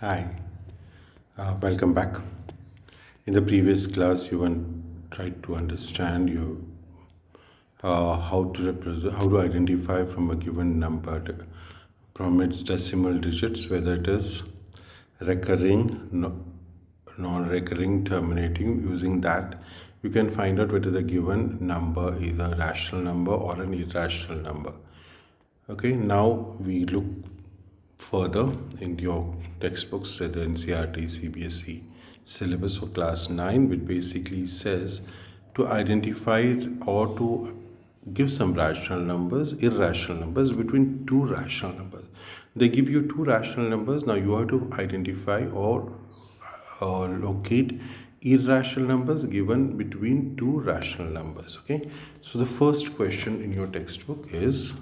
Hi, welcome back. In the previous class, tried to understand how to identify from a given number from its decimal digits, whether it is recurring, non-recurring, terminating. Using that, you can find out whether the given number is a rational number or an irrational number. Okay, now we look further in your textbooks, the NCRT CBSE syllabus for class 9, which basically says to identify or to give some rational numbers, irrational numbers between two rational numbers. They give you two rational numbers. Now you have to identify or locate irrational numbers given between two rational numbers. Okay, so the first question in your textbook is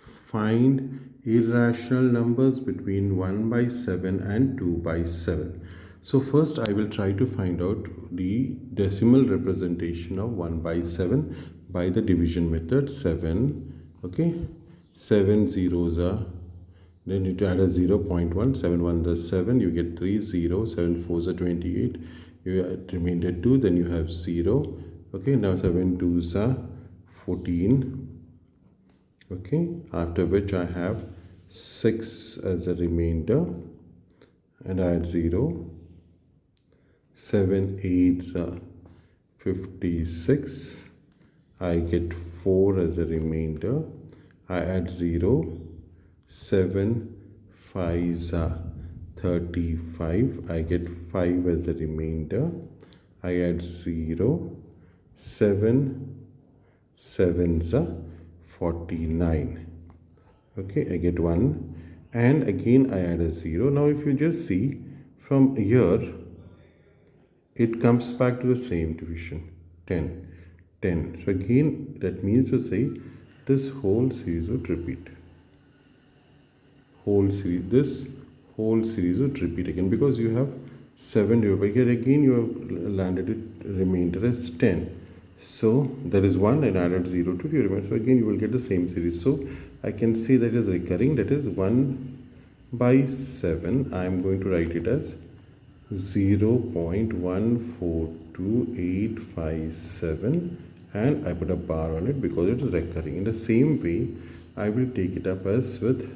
find irrational numbers between 1 by 7 and 2 by 7. So first I will try to find out the decimal representation of 1 by 7 by the division method. 7, okay, 7 zeros are, then you add a 0 0.1, 7 1 is 7, you get 3 0, 7 4 are 28, you add remainder 2, then you have 0. Okay, now 7 2s are 14. Okay, after which I have 6 as a remainder and I add 0. 7 8s are 56. I get 4 as a remainder. I add 0. 7 5s are 35. I get 5 as a remainder. I add 0. 7 7s are 49. Okay, I get 1 and again I add a 0. Now if you just see from here, it comes back to the same division, 10 10. So again that means to say this whole series would repeat. This whole series would repeat again because you have 7 divided by here. Again you have landed it remainder as 10. So that is 1 and added 0 to your remainder. So again you will get the same series. So I can say that is recurring, that is 1 by 7. I am going to write it as 0.142857 and I put a bar on it because it is recurring. In the same way, I will take it up as with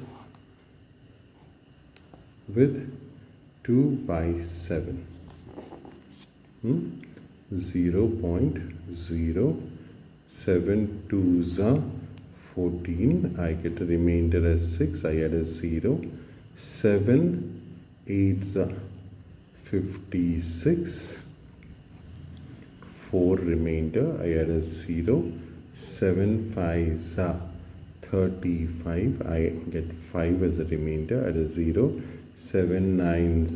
2 by 7. 0.072 14. I get a remainder as 6. I add a 0. 7 8 56. 4 remainder. I add a 0. 7 5 35. I get 5 as a remainder. Add a 0. 7 9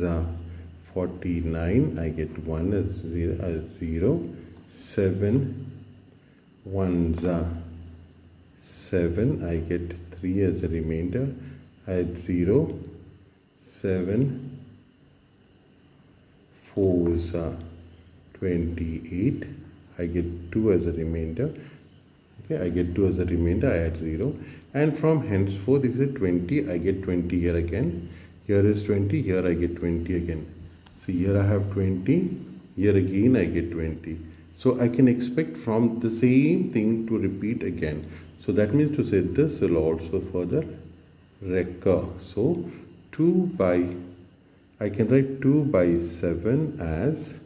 49. I get 1 as 0. 7 1s are 7. I get 3 as a remainder. I add 0. 7 4s are 28. I get 2 as a remainder. Okay, I get 2 as a remainder. I add 0. And from henceforth, if it is 20, I get 20 here again. Here is 20. Here I get 20 again. See, here I have 20. Here again I get 20. So I can expect from the same thing to repeat again. So that means to say this will also further recur. So I can write 2 by 7 as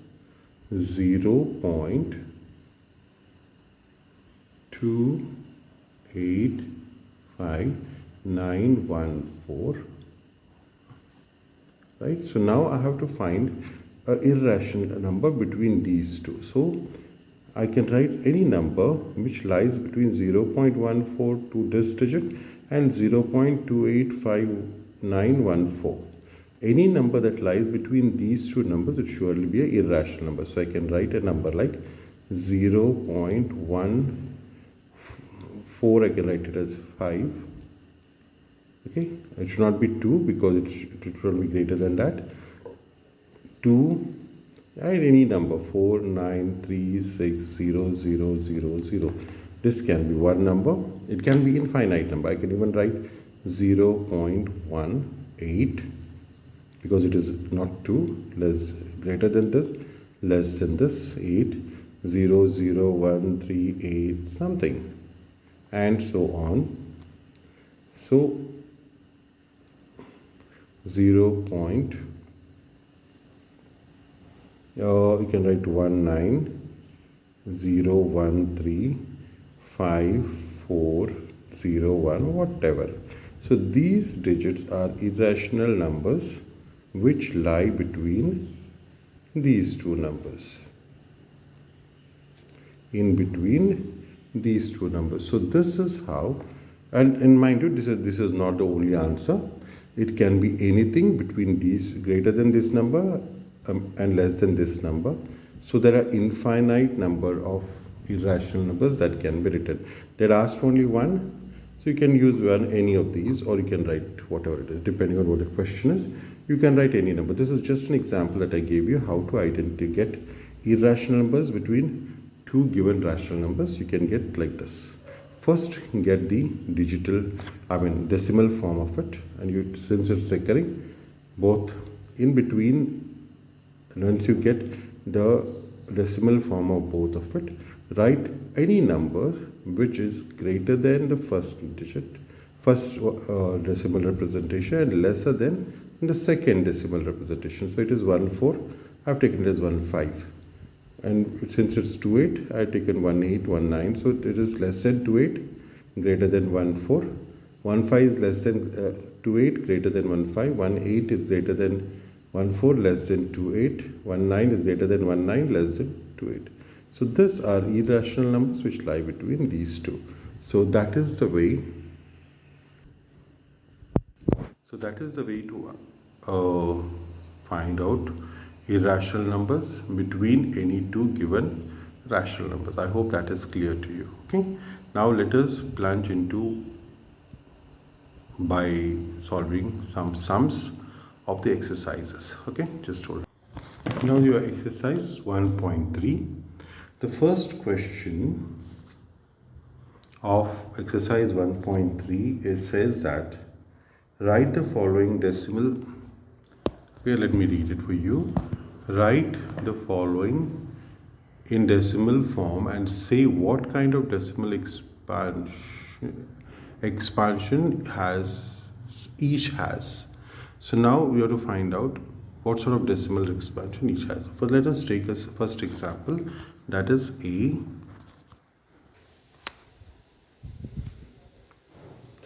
0.285914. Right, so now I have to find an irrational number between these two. So I can write any number which lies between 0.14 to this digit and 0.285914. Any number that lies between these two numbers would surely be an irrational number. So I can write a number like 0.14. I can write it as 5. Okay, it should not be 2 because it should be greater than that. 2 and any number 4 9 3 6 0 0 0 0. This can be one number. It can be infinite number. I can even write 0.18 because it is not 2, less greater than this, less than this, 8, 0, 0, 1, 3, 8, something, and so on. So 0. You can write 1, 9, 0, 1, 3, 5, 4, 0, 1, whatever. So these digits are irrational numbers which lie between these two numbers. In between these two numbers. So this is how, and mind you, this is not the only answer. It can be anything between these, greater than this number and less than this number. So there are infinite number of irrational numbers that can be written. They're asked only one, so you can use any of these, or you can write whatever it is, depending on what the question is. You can write any number. This is just an example that I gave you how to get irrational numbers between two given rational numbers. You can get like this. First, get the decimal form of it, and since it's recurring, both in between. Once you get the decimal form of both of it, write any number which is greater than the first decimal representation, and lesser than the second decimal representation. So it is 1, 4. I've taken it as 1, 5. And since it's 2, 8, I've taken 1, 8, 1, 9. So it is less than 2, 8, greater than 1, 4. 1, 5 is less than 2, 8, greater than 1, 5. 1, 8 is greater than 1, 4, less than 2, 8. 1, 9 is greater than 1, 9, less than 2, 8. So these are irrational numbers which lie between these two. So that is the way. So that is the way to find out irrational numbers between any two given rational numbers. I hope that is clear to you. Okay. Now let us plunge into by solving some sums of the exercises. Okay, just hold. Now your exercise 1.3. The first question of exercise 1.3 says that write the following decimal. Here, let me read it for you. Write the following in decimal form and say what kind of decimal expansion each has. So now we have to find out what sort of decimal expansion each has. First, let us take a first example, that is A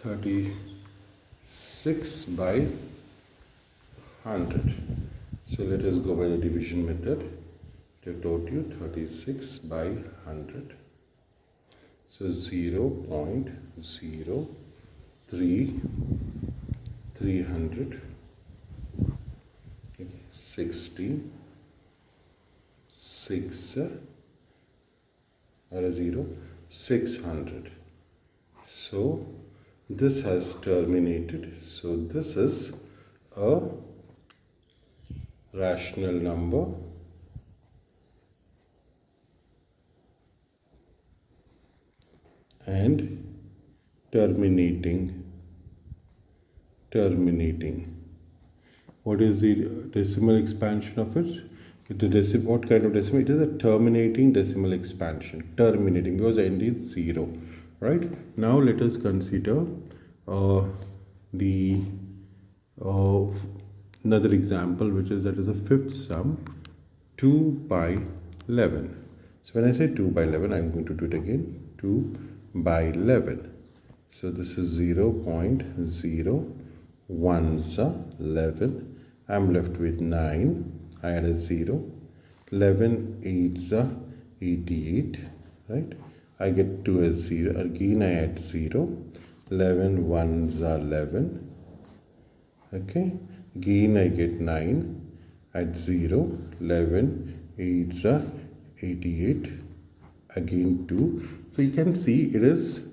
36 by 100. So let us go by the division method. They taught you 36 by 100. So 0.0300, 60, 6, or a 0, 600. So this has terminated. So this is a rational number and terminating. What is the decimal expansion of it? What kind of decimal? It is a terminating decimal expansion. Terminating, because the end is 0. Right? Now let us consider another example, which is that is a fifth sum, 2 by 11. So when I say 2 by 11, I'm going to do it again. 2 by 11. So this is 0.0111. I'm left with 9. I add a 0. 11 8s are 88. Right? I get 2 as 0. Again I add 0. 11 1s are 11. Okay. Again I get 9. Add 0. 11 8s are 88. Again 2. So you can see it is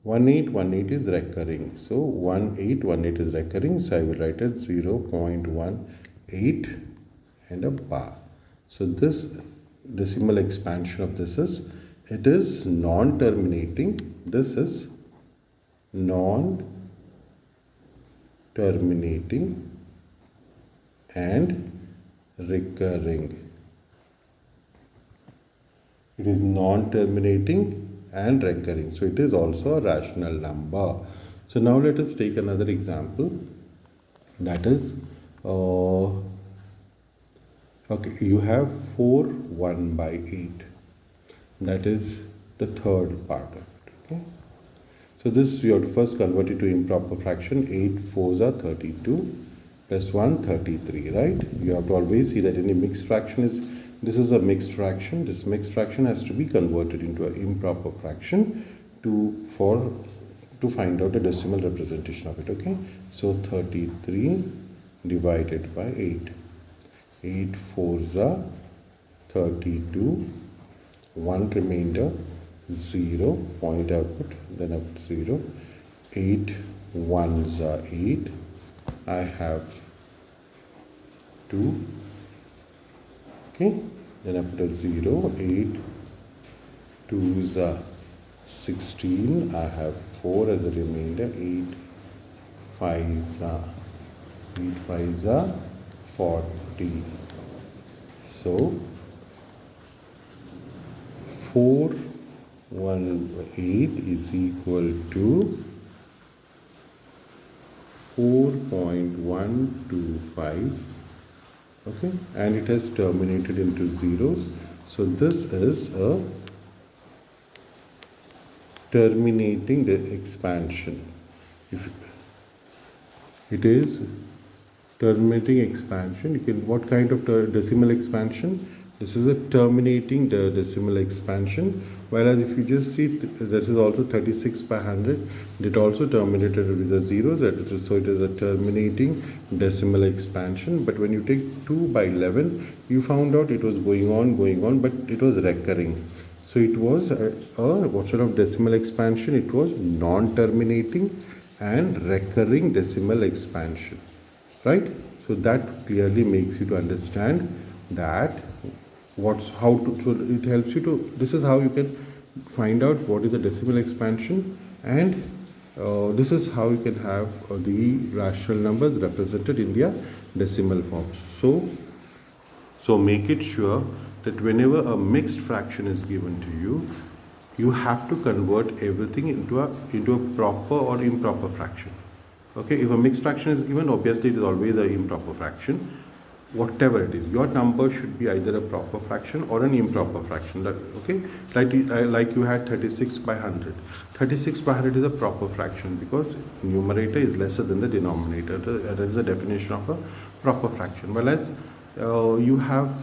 1818 is recurring. So 1818 is recurring. So I will write it 0.18 and a bar. So this decimal expansion of this is, it is non-terminating. This is non-terminating and recurring. It is non-terminating and recurring. So it is also a rational number. So now let us take another example. That is, okay, you have 4 1 by 8. That is the third part of it. Okay. So this you have to first convert it to improper fraction. 8 4s are 32 plus 1 33, right? You have to always see that any mixed fraction is, this is a mixed fraction. This mixed fraction has to be converted into an improper fraction to find out the decimal representation of it. Okay, so 33 divided by 8. 8 4s are 32. 1 remainder, 0, point output, then up 0. 8 1s are 8. I have 2. Okay, then I put a 0. 8 2s are 16. I have 4 as a remainder. 8 5s are 40. So 4 1 8 is equal to 4.125. Okay, and it has terminated into zeros. So this is a terminating the expansion. If it is terminating expansion, you can, what kind of decimal expansion? This is a terminating the decimal expansion. Whereas if you just see, this is also 36 by 100. It also terminated with a 0. So it is a terminating decimal expansion. But when you take 2 by 11, you found out it was going on, but it was recurring. So it was what sort of decimal expansion? It was non-terminating and recurring decimal expansion, right? So that clearly makes you to understand that so it helps you to, this is how you can find out what is the decimal expansion, and this is how you can have the rational numbers represented in their decimal form. So make it sure that whenever a mixed fraction is given to you, you have to convert everything into a proper or improper fraction. Okay, if a mixed fraction is given, obviously it is always an improper fraction. Whatever it is, your number should be either a proper fraction or an improper fraction. Okay, like you had 36 by 100. 36 by 100 is a proper fraction because numerator is lesser than the denominator. That is the definition of a proper fraction. Whereas you have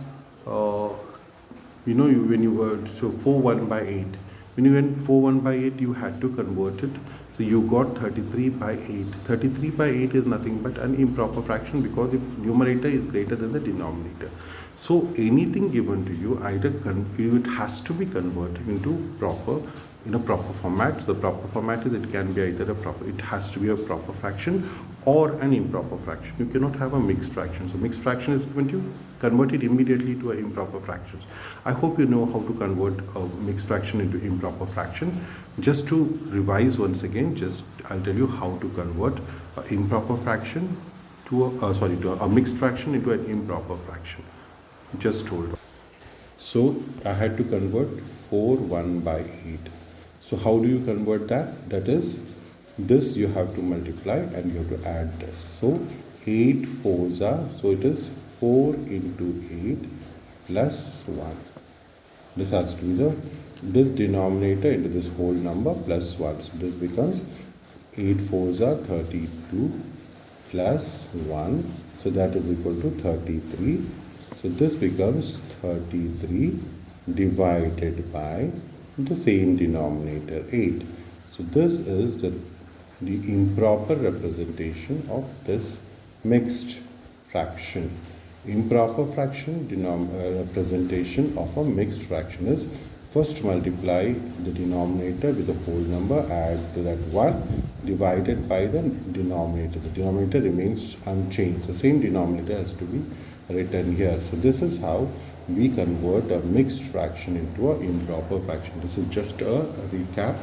when you were, so 4 1 by 8, when you went 4 1 by 8, you had to convert it. So you got 33 by 8. 33 by 8 is nothing but an improper fraction because the numerator is greater than the denominator. So anything given to you, either it has to be converted into in a proper format. So the proper format is, it can be either it has to be a proper fraction or an improper fraction. You cannot have a mixed fraction. So mixed fraction is given to you, convert it immediately to improper fractions. I hope you know how to convert a mixed fraction into improper fraction. Just to revise once again, I'll tell you how to convert an improper fraction to a mixed fraction into an improper fraction. Just hold on. So I had to convert 4 1 by 8. So how do you convert that? That is, this you have to multiply and you have to add this. So 8 4s are, so it is 4 into 8 plus 1. This has to be this denominator into this whole number plus 1. So this becomes 8 4s are 32 plus 1. So that is equal to 33. So this becomes 33 divided by the same denominator 8. So this is the improper representation of this mixed fraction. Improper fraction representation of a mixed fraction is, first multiply the denominator with the whole number, add to that 1, divided by the denominator. The denominator remains unchanged. The same denominator has to be written here. So this is how we convert a mixed fraction into an improper fraction. This is just a recap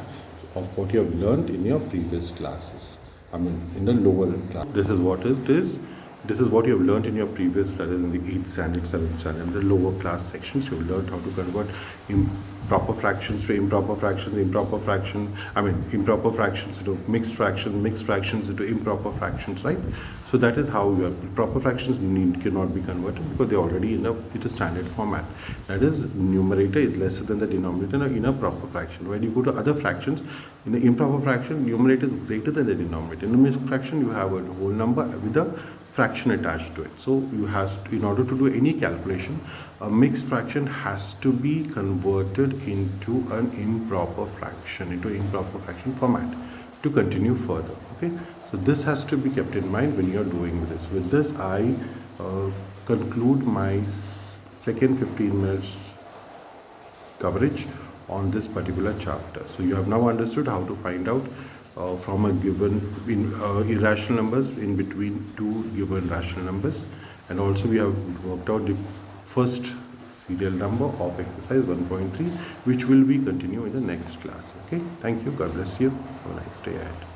of what you have learned in your previous classes. In the lower class. This is what it is. This is what you have learned in your previous studies in the 8th standard, 7th standard, the lower class sections. You have learned how to convert improper fractions to improper fractions, improper fractions into mixed fractions into improper fractions, right? So that is how your proper fractions cannot be converted because they are already in a standard format. That is, numerator is lesser than the denominator in a proper fraction. When you go to other fractions, in an improper fraction, numerator is greater than the denominator. In a mixed fraction, you have a whole number with a fraction attached to it. So you have to, in order to do any calculation, a mixed fraction has to be converted into an improper fraction format to continue further. Okay, so this has to be kept in mind when you are doing this. With this, I conclude my second 15 minutes coverage on this particular chapter. So you have now understood how to find out from a given irrational numbers in between two given rational numbers, and also we have worked out the first serial number of exercise 1.3, which will be continue in the next class. Okay, thank you, God bless you, have a nice day ahead.